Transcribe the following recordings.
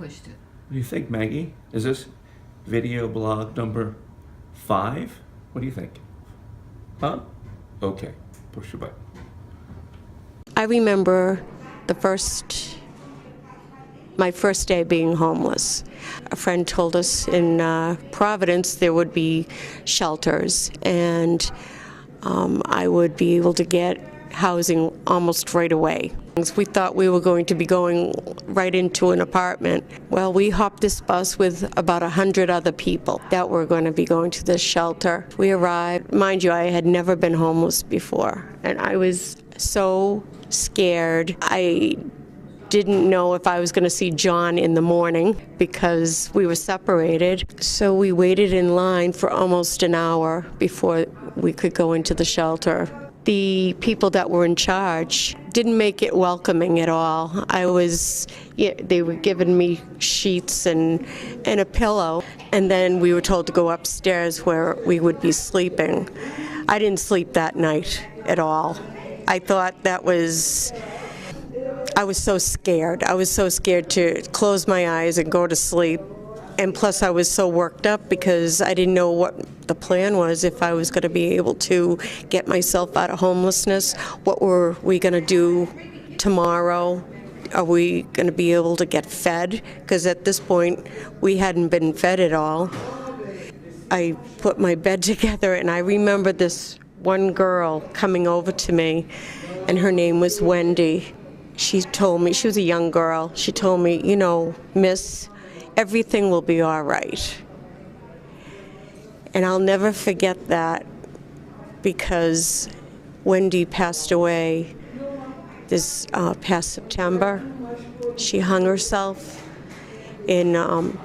pushed it. What do you think, Maggie? Is this video blog number 5? What do you think? Huh? Okay, push your button. I remember my first day being homeless. A friend told us in Providence there would be shelters, and I would be able to get housing almost right away. We thought we were going to be going right into an apartment. Well, we hopped this bus with about 100 other people that were going to be going to this shelter. We arrived. Mind you, I had never been homeless before, and I was so scared. I didn't know if I was going to see John in the morning because we were separated. So we waited in line for almost an hour before we could go into the shelter. The people that were in charge didn't make it welcoming at all. They were giving me sheets and a pillow, and then we were told to go upstairs where we would be sleeping. I didn't sleep that night at all. I was so scared. I was so scared to close my eyes and go to sleep. And plus I was so worked up because I didn't know what the plan was, if I was going to be able to get myself out of homelessness. What were we going to do tomorrow? Are we going to be able to get fed? Because at this point we hadn't been fed at all. I put my bed together, and I remember this one girl coming over to me, and her name was Wendy. She told me, she was a young girl, she told me, you know, Miss, everything will be all right. And I'll never forget that, because Wendy passed away this past September. She hung herself in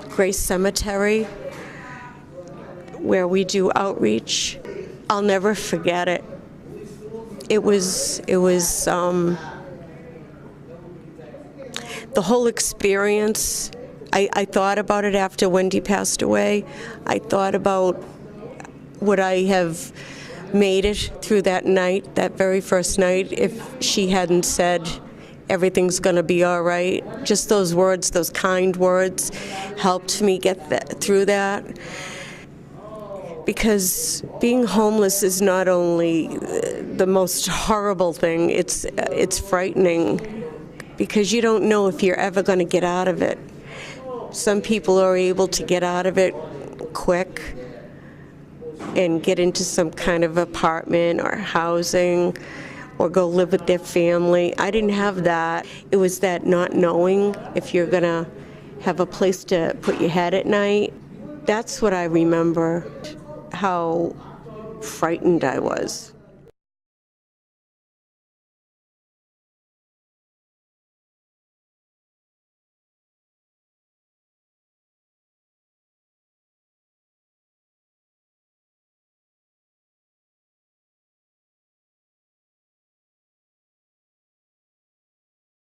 Grace Cemetery, where we do outreach. I'll never forget it. It was the whole experience. I thought about it after Wendy passed away. I thought about, would I have made it through that night, that very first night, if she hadn't said everything's going to be all right. Just those words, those kind words, helped me get through that. Because being homeless is not only the most horrible thing, it's frightening, because you don't know if you're ever going to get out of it. Some people are able to get out of it quick and get into some kind of apartment or housing or go live with their family. I didn't have that. It was that not knowing if you're going to have a place to put your head at night. That's what I remember, how frightened I was.